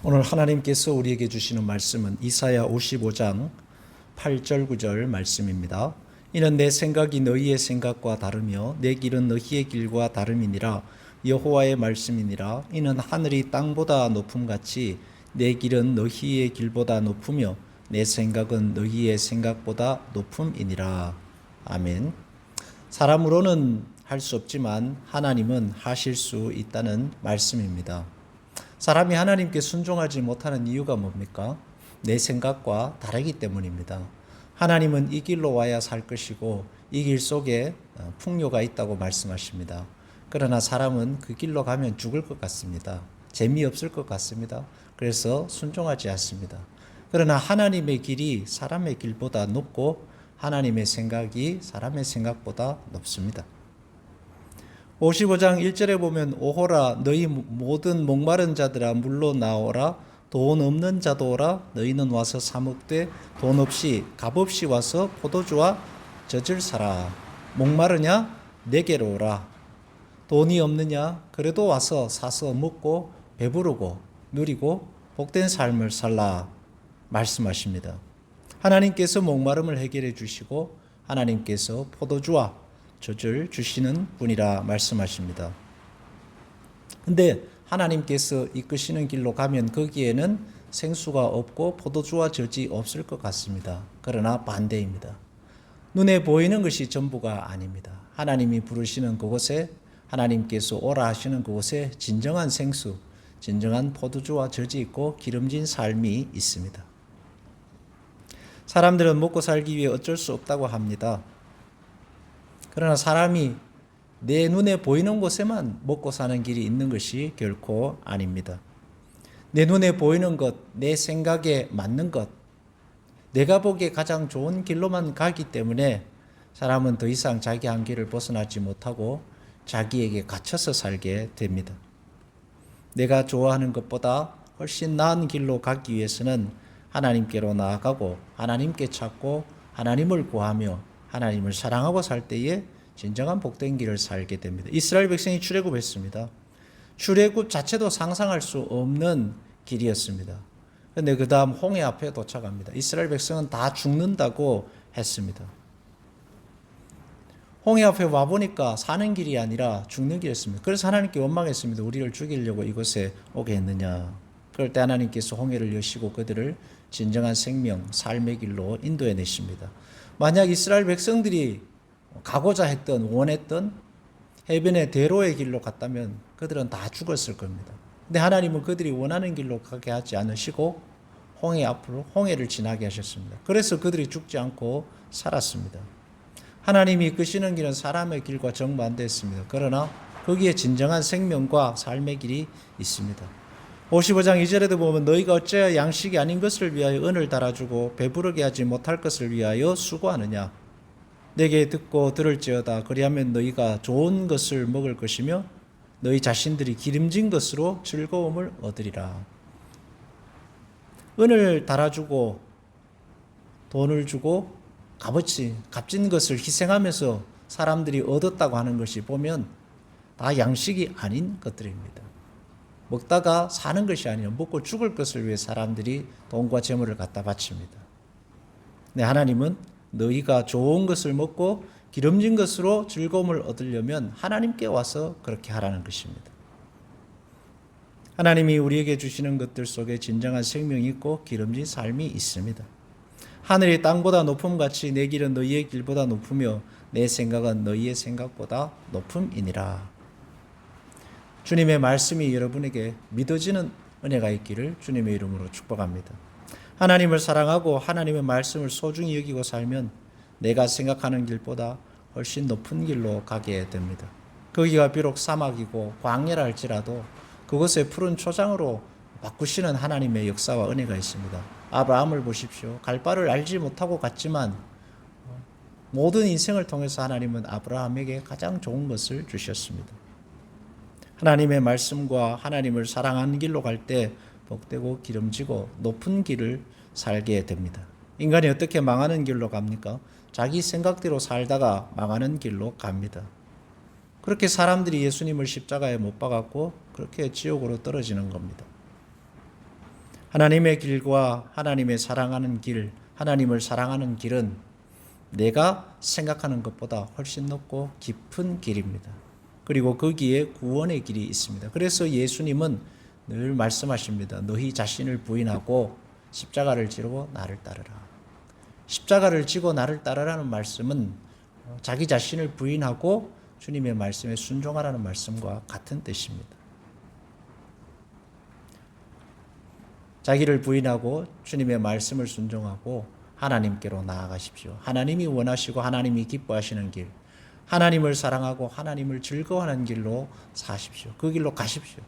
오늘 하나님께서 우리에게 주시는 말씀은 이사야 55장 8절 9절 말씀입니다. 이는 내 생각이 너희의 생각과 다르며 내 길은 너희의 길과 다름이니라. 여호와의 말씀이니라. 이는 하늘이 땅보다 높음같이 내 길은 너희의 길보다 높으며 내 생각은 너희의 생각보다 높음이니라. 아멘. 사람으로는 할 수 없지만 하나님은 하실 수 있다는 말씀입니다. 사람이 하나님께 순종하지 못하는 이유가 뭡니까? 내 생각과 다르기 때문입니다. 하나님은 이 길로 와야 살 것이고 이 길 속에 풍요가 있다고 말씀하십니다. 그러나 사람은 그 길로 가면 죽을 것 같습니다. 재미없을 것 같습니다. 그래서 순종하지 않습니다. 그러나 하나님의 길이 사람의 길보다 높고 하나님의 생각이 사람의 생각보다 높습니다. 55장 1절에 보면 오호라 너희 모든 목마른 자들아 물로 나오라 돈 없는 자도 오라 너희는 와서 사 먹되 돈 없이 값 없이 와서 포도주와 젖을 사라. 목마르냐 내게로 오라. 돈이 없느냐 그래도 와서 사서 먹고 배부르고 누리고 복된 삶을 살라 말씀하십니다. 하나님께서 목마름을 해결해 주시고 하나님께서 포도주와 젖을 주시는 분이라 말씀하십니다. 근데 하나님께서 이끄시는 길로 가면 거기에는 생수가 없고 포도주와 젖이 없을 것 같습니다. 그러나 반대입니다. 눈에 보이는 것이 전부가 아닙니다. 하나님이 부르시는 그곳에 하나님께서 오라 하시는 그곳에 진정한 생수, 진정한 포도주와 젖이 있고 기름진 삶이 있습니다. 사람들은 먹고 살기 위해 어쩔 수 없다고 합니다. 그러나 사람이 내 눈에 보이는 곳에만 먹고 사는 길이 있는 것이 결코 아닙니다. 내 눈에 보이는 것, 내 생각에 맞는 것, 내가 보기에 가장 좋은 길로만 가기 때문에 사람은 더 이상 자기 한계를 벗어나지 못하고 자기에게 갇혀서 살게 됩니다. 내가 좋아하는 것보다 훨씬 나은 길로 가기 위해서는 하나님께로 나아가고 하나님께 찾고 하나님을 구하며 하나님을 사랑하고 살 때에 진정한 복된 길을 살게 됩니다. 이스라엘 백성이 출애굽했습니다. 출애굽 자체도 상상할 수 없는 길이었습니다. 그런데 그 다음 홍해 앞에 도착합니다. 이스라엘 백성은 다 죽는다고 했습니다. 홍해 앞에 와보니까 사는 길이 아니라 죽는 길이었습니다. 그래서 하나님께 원망했습니다. 우리를 죽이려고 이곳에 오게 했느냐. 그럴 때 하나님께서 홍해를 여시고 그들을 진정한 생명, 삶의 길로 인도해 내십니다. 만약 이스라엘 백성들이 가고자 했던 원했던 해변의 대로의 길로 갔다면 그들은 다 죽었을 겁니다. 근데 하나님은 그들이 원하는 길로 가게 하지 않으시고 홍해 앞으로 홍해를 지나게 하셨습니다. 그래서 그들이 죽지 않고 살았습니다. 하나님이 이끄시는 길은 사람의 길과 정반대했습니다. 그러나 거기에 진정한 생명과 삶의 길이 있습니다. 55장 2절에도 보면 너희가 어찌하여 양식이 아닌 것을 위하여 은을 달아주고 배부르게 하지 못할 것을 위하여 수고하느냐. 내게 듣고 들을지어다. 그리하면 너희가 좋은 것을 먹을 것이며 너희 자신들이 기름진 것으로 즐거움을 얻으리라. 은을 달아주고 돈을 주고 값진 것을 희생하면서 사람들이 얻었다고 하는 것이 보면 다 양식이 아닌 것들입니다. 먹다가 사는 것이 아니라 먹고 죽을 것을 위해 사람들이 돈과 재물을 갖다 바칩니다. 네, 하나님은 너희가 좋은 것을 먹고 기름진 것으로 즐거움을 얻으려면 하나님께 와서 그렇게 하라는 것입니다. 하나님이 우리에게 주시는 것들 속에 진정한 생명이 있고 기름진 삶이 있습니다. 하늘이 땅보다 높음같이 내 길은 너희의 길보다 높으며 내 생각은 너희의 생각보다 높음이니라. 주님의 말씀이 여러분에게 믿어지는 은혜가 있기를 주님의 이름으로 축복합니다. 하나님을 사랑하고 하나님의 말씀을 소중히 여기고 살면 내가 생각하는 길보다 훨씬 높은 길로 가게 됩니다. 거기가 비록 사막이고 광야라 할지라도 그것의 푸른 초장으로 바꾸시는 하나님의 역사와 은혜가 있습니다. 아브라함을 보십시오. 갈 바를 알지 못하고 갔지만 모든 인생을 통해서 하나님은 아브라함에게 가장 좋은 것을 주셨습니다. 하나님의 말씀과 하나님을 사랑하는 길로 갈 때 복되고 기름지고 높은 길을 살게 됩니다. 인간이 어떻게 망하는 길로 갑니까? 자기 생각대로 살다가 망하는 길로 갑니다. 그렇게 사람들이 예수님을 십자가에 못 박았고 그렇게 지옥으로 떨어지는 겁니다. 하나님의 길과 하나님의 사랑하는 길, 하나님을 사랑하는 길은 내가 생각하는 것보다 훨씬 높고 깊은 길입니다. 그리고 거기에 구원의 길이 있습니다. 그래서 예수님은 늘 말씀하십니다. 너희 자신을 부인하고 십자가를 지르고 나를 따르라. 십자가를 지고 나를 따르라는 말씀은 자기 자신을 부인하고 주님의 말씀에 순종하라는 말씀과 같은 뜻입니다. 자기를 부인하고 주님의 말씀을 순종하고 하나님께로 나아가십시오. 하나님이 원하시고 하나님이 기뻐하시는 길, 하나님을 사랑하고 하나님을 즐거워하는 길로 사십시오. 그 길로 가십시오.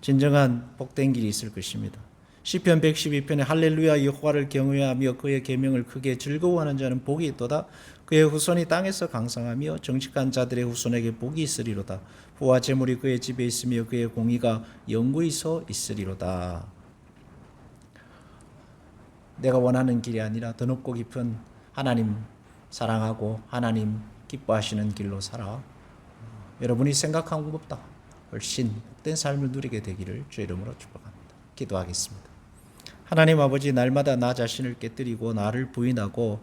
진정한 복된 길이 있을 것입니다. 시편 112편에 할렐루야 여호와를 경외하며 그의 계명을 크게 즐거워하는 자는 복이 있도다. 그의 후손이 땅에서 강성하며 정직한 자들의 후손에게 복이 있으리로다. 부와 재물이 그의 집에 있으며 그의 공의가 영구히 서 있으리로다. 내가 원하는 길이 아니라 더 높고 깊은 하나님 사랑하고 하나님 기뻐하시는 길로 살아 여러분이 생각한 것보다 훨씬 복된 삶을 누리게 되기를 주의 이름으로 축복합니다. 기도하겠습니다. 하나님 아버지, 날마다 나 자신을 깨뜨리고 나를 부인하고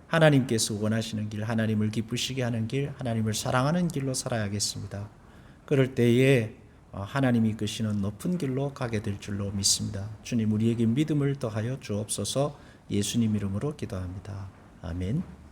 하나님께서 원하시는 길, 하나님을 기쁘시게 하는 길, 하나님을 사랑하는 길로 살아야겠습니다. 그럴 때에 하나님이 이끄시는 높은 길로 가게 될 줄로 믿습니다. 주님, 우리에게 믿음을 더하여 주옵소서. 예수님 이름으로 기도합니다. 아멘.